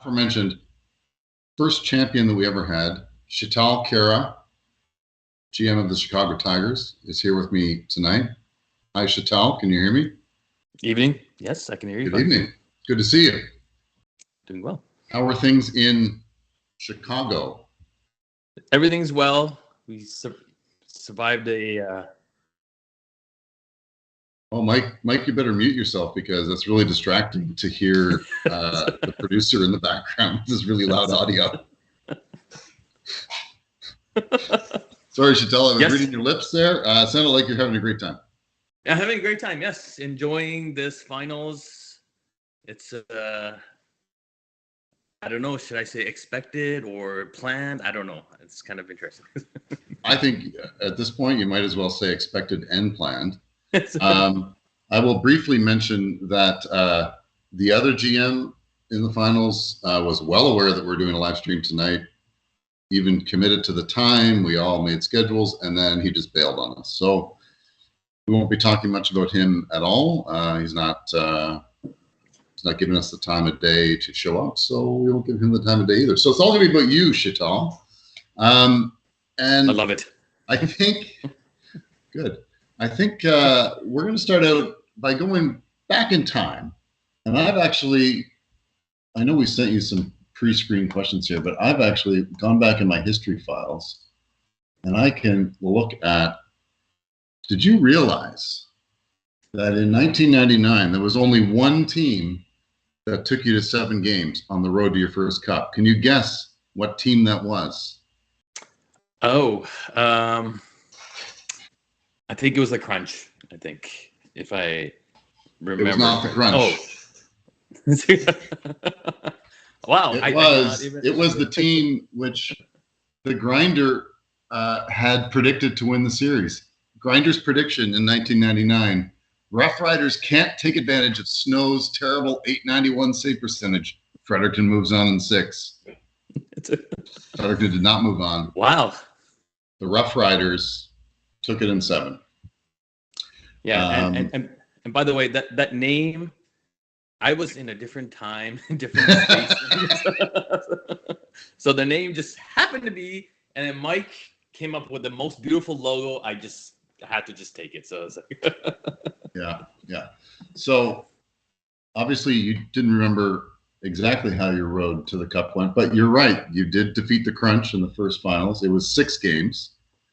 aforementioned first champion that we ever had, Sheetal Khera, GM of the Chicago Tigers, is here with me tonight. Hi, Sheetal. Can you hear me? Evening. Yes, I can hear you. Good evening. Good to see you. Doing well. How are things in Chicago? Everything's well. We survived a... Oh, Mike, you better mute yourself because it's really distracting to hear the producer in the background. This is really loud audio. Sorry, Sheetal, I was reading your lips there. Sounded like you're having a great time. Yeah, having a great time, yes. Enjoying this finals. It's, I don't know, should I say expected or planned? I don't know. It's kind of interesting. I think at this point, you might as well say expected and planned. I will briefly mention that the other GM in the finals was well aware that we're doing a live stream tonight, even committed to the time. We all made schedules, and then he just bailed on us. So we won't be talking much about him at all. He's not giving us the time of day to show up, so we won't give him the time of day either. So it's all going to be about you, Sheetal. And I love it. I think, good. I think we're going to start out by going back in time. And I know we sent you some pre-screened questions here, but I've actually gone back in my history files and I can look at, did you realize that in 1999, there was only one team that took you to 7 games on the road to your first cup? Can you guess what team that was? Oh, I think it was the Crunch. I think, if I remember. It was not the Crunch. Oh. Wow. It was the team which the Grinder had predicted to win the series. Grinder's prediction in 1999: Rough Riders can't take advantage of Snow's terrible .891 save percentage. Fredericton moves on in 6. Fredericton did not move on. Wow. The Rough Riders took it in 7. Yeah, and by the way, that name, I was in a different time, different space. So the name just happened to be, and then Mike came up with the most beautiful logo. I had to just take it. So I was like, yeah. So obviously you didn't remember exactly how your road to the cup went, but you're right. You did defeat the Crunch in the first finals. It was 6 games.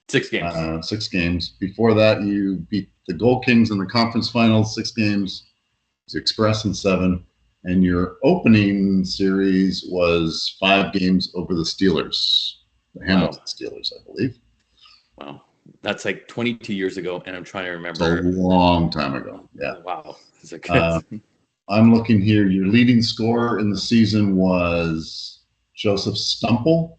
6 games. 6 games. Before that, you beat the Gold Kings in the conference finals, 6 games. It was Express in 7. And your opening series was 5 games over the Steelers, the Hamilton Steelers, I believe. Wow. That's like 22 years ago, and I'm trying to remember. It's a long time ago. Yeah. Wow. I'm looking here. Your leading scorer in the season was Joseph Stumple,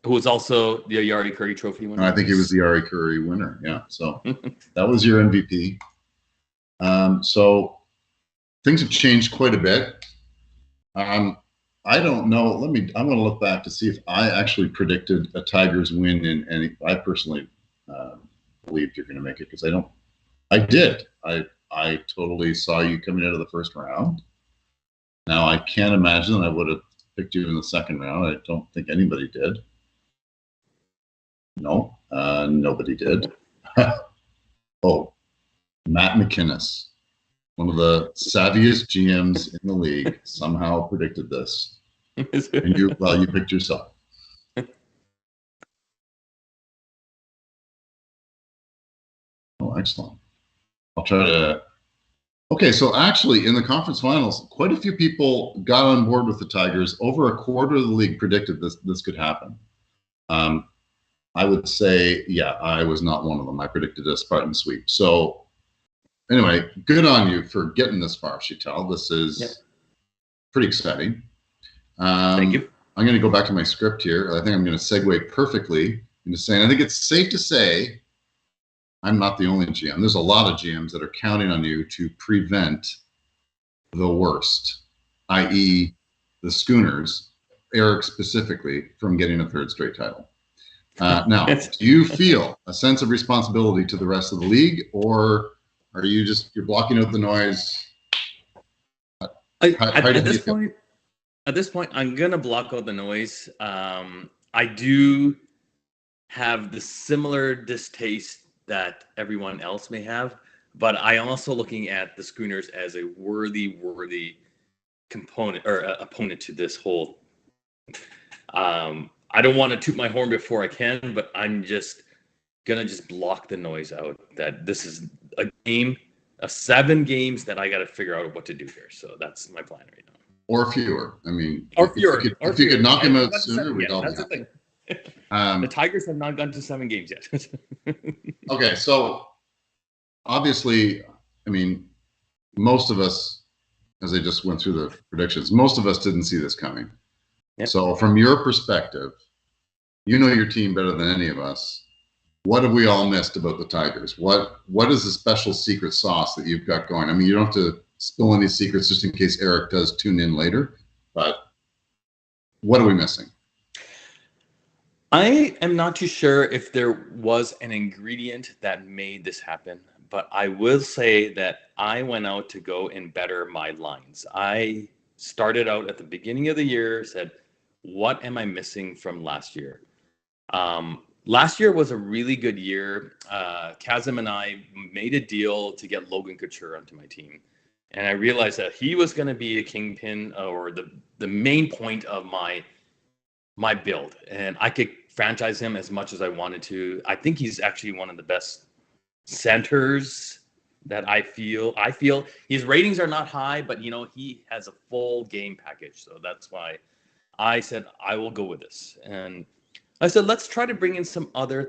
who was also the Yari Curry Trophy winner. I think he was the Yari Curry winner. Yeah. So that was your MVP. So things have changed quite a bit. I don't know. I'm going to look back to see if I actually predicted a Tigers win in any. I personally believed you're going to make it because I did. I totally saw you coming out of the first round. Now I can't imagine that I would have picked you in the second round. I don't think anybody did. No, nobody did. Oh, Matt McInnes, one of the savviest GMs in the league, somehow predicted this. And you picked yourself. Oh, excellent. I'll try to. Okay, so actually in the conference finals, quite a few people got on board with the Tigers. Over a quarter of the league predicted this could happen. I would say, yeah, I was not one of them. I predicted a Spartan sweep. So anyway, good on you for getting this far, Sheetal. This is pretty exciting. Thank you. I'm going to go back to my script here. I think I'm going to segue perfectly into saying, I think it's safe to say I'm not the only GM. There's a lot of GMs that are counting on you to prevent the worst, i.e. the Schooners, Eric specifically, from getting a 3rd straight title. Now, do you feel a sense of responsibility to the rest of the league, or are you you're blocking out the noise? At this point, At this point, I'm gonna block out the noise. I do have the similar distaste that everyone else may have, but I am also looking at the Schooners as a worthy component or opponent to this whole. I don't want to toot my horn before I can, but I'm just gonna block the noise out. That this is a game, 7 games that I got to figure out what to do here. So that's my plan right now. Or fewer. I mean, or fewer. If you could knock him out sooner, we'd all be happy. That's the thing. The Tigers have not gone to 7 games yet. Okay, so obviously, I mean, most of us, as I just went through the predictions, most of us didn't see this coming. Yep. So from your perspective, you know your team better than any of us. What have we all missed about the Tigers? What is the special secret sauce that you've got going? I mean, you don't have to spill any secrets just in case Eric does tune in later, but what are we missing? I am not too sure if there was an ingredient that made this happen, but I will say that I went out to go and better my lines. I started out at the beginning of the year, said, what am I missing from last year? Last year was a really good year. Kazim and I made a deal to get Logan Couture onto my team. And I realized that he was going to be a kingpin or the main point of my build. And I could franchise him as much as I wanted to. I think he's actually one of the best centers that I feel his ratings are not high, but he has a full game package. So that's why I said I will go with this. And I said, let's try to bring in some other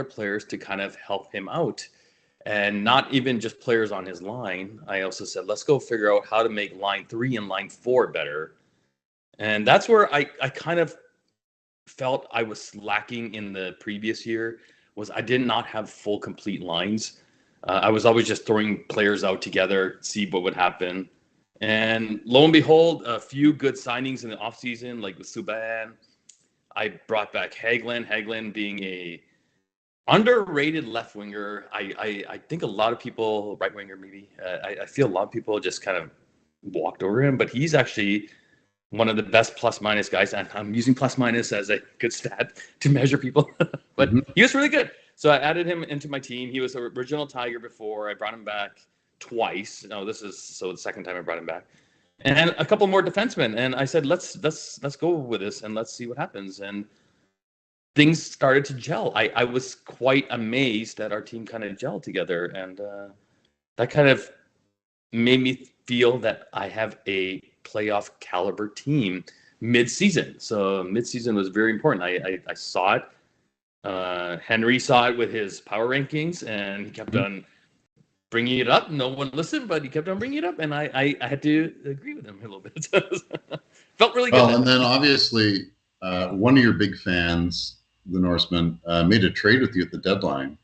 players to kind of help him out. And not even just players on his line. I also said, let's go figure out how to make line 3 and line 4 better. And that's where I kind of felt I was lacking in the previous year, was I did not have full complete lines. I was always just throwing players out together, see what would happen. And lo and behold, a few good signings in the offseason, like with Subban. I brought back Hagelin being a underrated left winger. I think a lot of people, right winger maybe, I feel a lot of people just kind of walked over him, but he's actually one of the best plus minus guys. And I'm using plus minus as a good stat to measure people, but he was really good. So I added him into my team. He was an original Tiger before. I brought him back twice. No, this is the second time I brought him back. And a couple more defensemen. And I said, let's go with this and let's see what happens. And things started to gel. I was quite amazed that our team kind of gelled together. And that kind of made me feel that I have a playoff caliber team mid-season. So mid-season was very important. I saw it. Henry saw it with his power rankings, and he kept on bringing it up. No one listened, but he kept on bringing it up, and I had to agree with him a little bit. Felt really good. Well, and then obviously one of your big fans, the Norseman, made a trade with you at the deadline.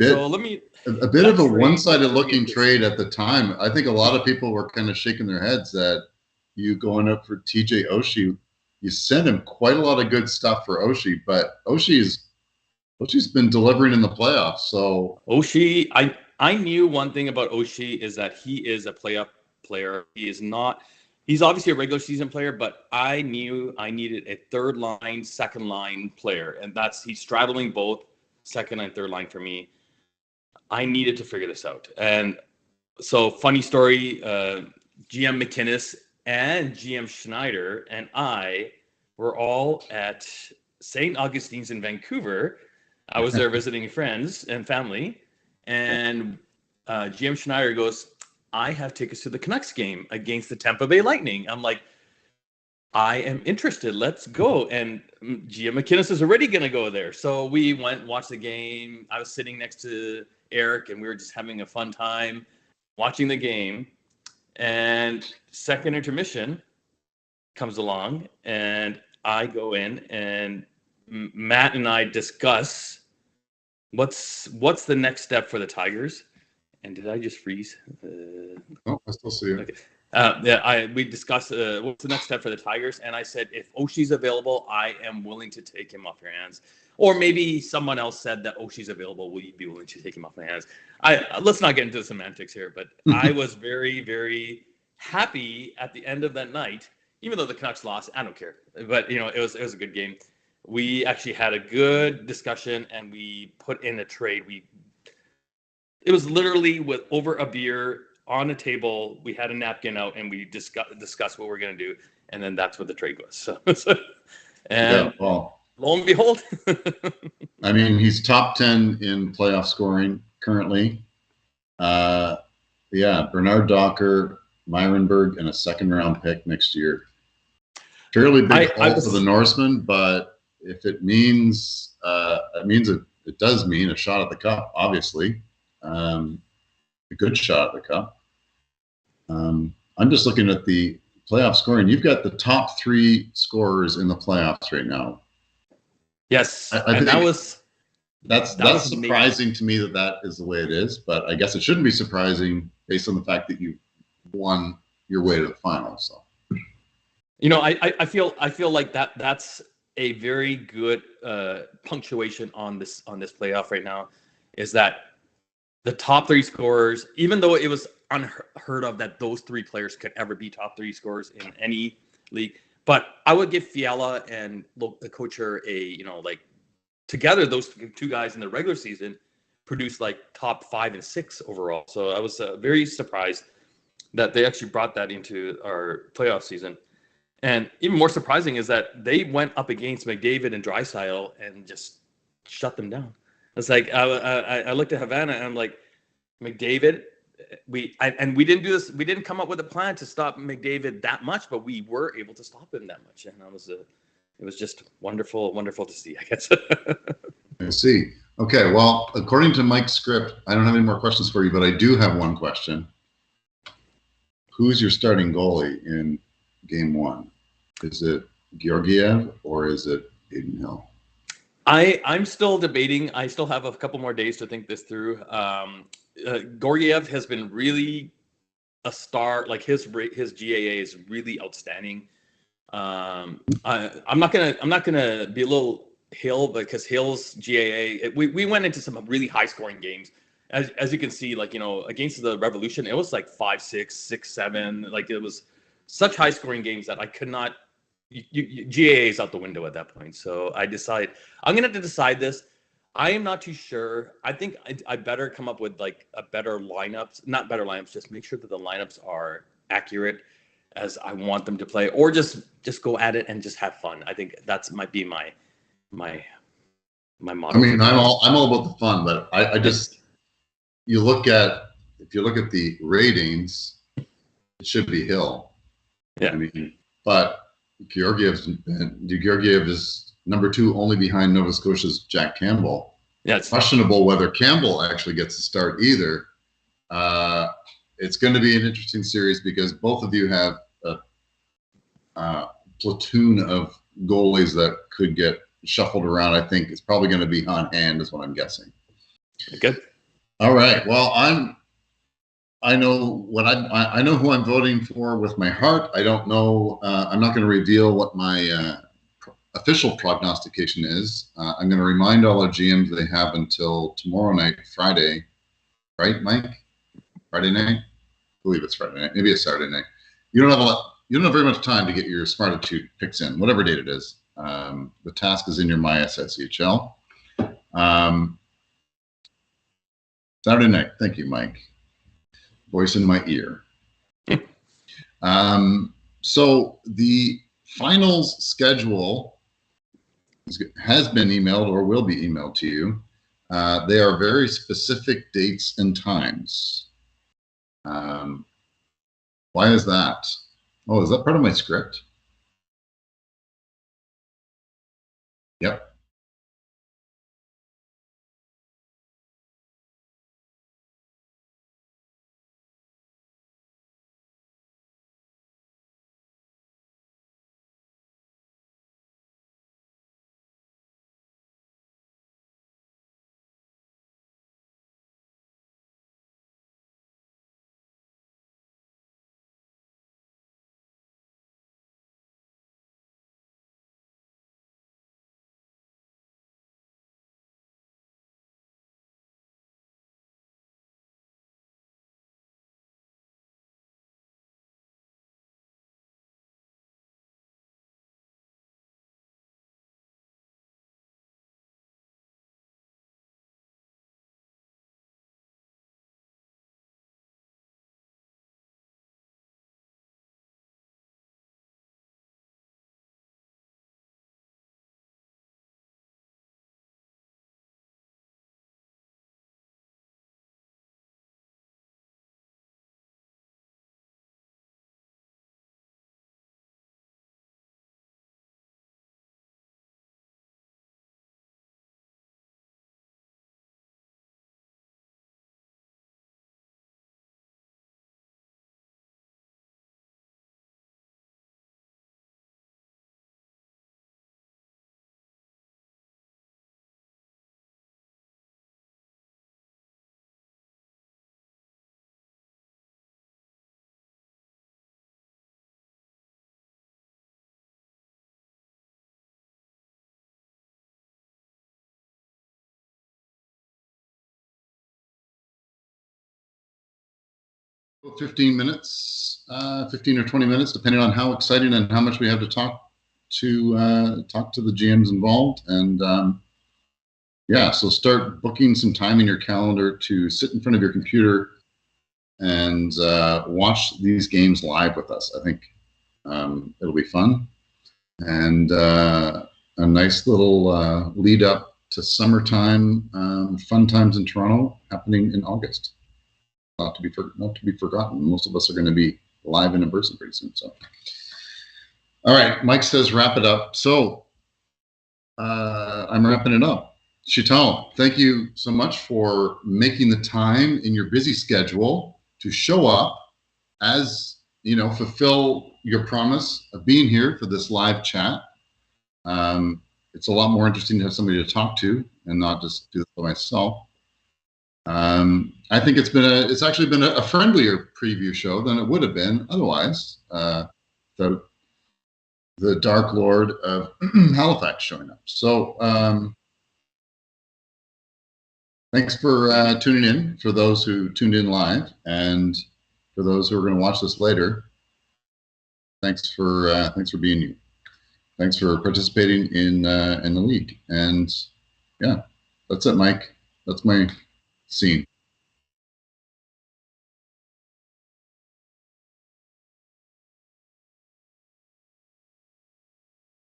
A bit of a one-sided looking trade at the time. I think a lot of people were kind of shaking their heads that you going up for TJ Oshie. You sent him quite a lot of good stuff for Oshie, but Oshie's been delivering in the playoffs. So Oshie, I knew one thing about Oshie is that he is a playoff player. He's obviously a regular season player, but I knew I needed a third line, second line player. And he's straddling both second and third line for me. I needed to figure this out. And so funny story, GM McInnes and GM Schneider and I were all at St. Augustine's in Vancouver. I was there visiting friends and family. And GM Schneider goes, I have tickets to the Canucks game against the Tampa Bay Lightning. I'm like, I am interested. Let's go. And GM McInnes is already going to go there. So we went, watched the game. I was sitting next to Eric, and we were just having a fun time watching the game. And second intermission comes along, and I go in, and Matt and I discuss what's the next step for the Tigers. And did I just freeze? Oh, I still see you. Okay. We discussed what's the next step for the Tigers, and I said if Oshie's available, I am willing to take him off your hands. Or maybe someone else said that Oshie's available. Will you be willing to take him off my hands? Let's not get into the semantics here, but I was very, very happy at the end of that night. even though the Canucks lost, I don't care. But it was a good game. We actually had a good discussion, and we put in a trade. It was literally with over a beer on a table. We had a napkin out, and we discussed what we're gonna do, and then that's what the trade was. And Yeah, well, lo and behold, I mean, he's top 10 in playoff scoring currently. Yeah, Bernard Docker, Myrenberg, and a second-round pick next year. Fairly big haul for the Norseman, but if it means, it does mean a shot at the cup, obviously. A good shot at the cup. I'm just looking at the playoff scoring. You've got the top 3 scorers in the playoffs right now. Yes, I think that's surprising amazing to me that is the way it is, but I guess it shouldn't be surprising based on the fact that you won your way to the final. So, I feel like that's a very good punctuation on this playoff right now, is that the top 3 scorers, even though it was unheard of that those 3 players could ever be top 3 scorers in any league, but I would give Fiala and the Coacher together, those 2 guys in the regular season produced like top 5 and 6 overall. So I was very surprised that they actually brought that into our playoff season. And even more surprising is that they went up against McDavid and Draisaitl and just shut them down. It's like I looked at Havana and I'm like, McDavid, we didn't do this. We didn't come up with a plan to stop McDavid that much, but we were able to stop him that much, and it was just wonderful to see, I guess. I see. Okay, well, according to Mike's script, I don't have any more questions for you, but I do have one question. Who's your starting goalie in Game 1? Is it Georgiev or is it Aiden Hill? I'm still debating. I still have a couple more days to think this through. Georgiev has been really a star. Like his GAA is really outstanding. I'm not gonna belittle Hill, because Hill's GAA. We went into some really high scoring games. As you can see, against the Revolution, it was like 5-6, 6-7. Like it was such high scoring games that I could not. GAA is out the window at that point. So I'm gonna have to decide this. I am not too sure. I think I better come up with like a better lineups, not better lineups. Just make sure that the lineups are accurate as I want them to play, or just go at it and just have fun. I think that's might be my motto. I mean, I'm all about the fun, but I just if you look at the ratings, it should be Hill. Yeah. I mean, but Georgiev is number 2 only behind Nova Scotia's Jack Campbell. Yeah, it's questionable whether Campbell actually gets to start either. It's going to be an interesting series because both of you have a platoon of goalies that could get shuffled around. I think it's probably going to be on hand, is what I'm guessing. Good. All right. Well, I know who I'm voting for with my heart. I don't know. I'm not going to reveal what my official prognostication is. I'm going to remind all our GMs they have until tomorrow night, Friday, right, Mike? Friday night? I believe it's Friday night. Maybe it's Saturday night. You don't have very much time to get your Smartitude picks in, whatever date it is. The task is in your MySSHL. Saturday night. Thank you, Mike. Voice in my ear. So the finals schedule has been emailed or will be emailed to you. They are very specific dates and times. Why is that? Oh, is that part of my script? Yep. 15 minutes, 15 or 20 minutes, depending on how exciting and how much we have to talk to the GMs involved. And yeah, so start booking some time in your calendar to sit in front of your computer and watch these games live with us. I think it'll be fun and a nice little lead up to summertime fun times in Toronto happening in August. Not to be forgotten. Most of us are going to be live and in person pretty soon. So, all right, Mike says wrap it up. So I'm wrapping it up. Sheetal, thank you so much for making the time in your busy schedule to show up, as you know, fulfill your promise of being here for this live chat. It's a lot more interesting to have somebody to talk to and not just do this by myself. I think it's actually been a friendlier preview show than it would have been otherwise. The Dark Lord of Halifax showing up. So thanks for tuning in, for those who tuned in live, and for those who are going to watch this later. Thanks for being you. Thanks for participating in the league. And yeah, that's it, Mike. That's my scene.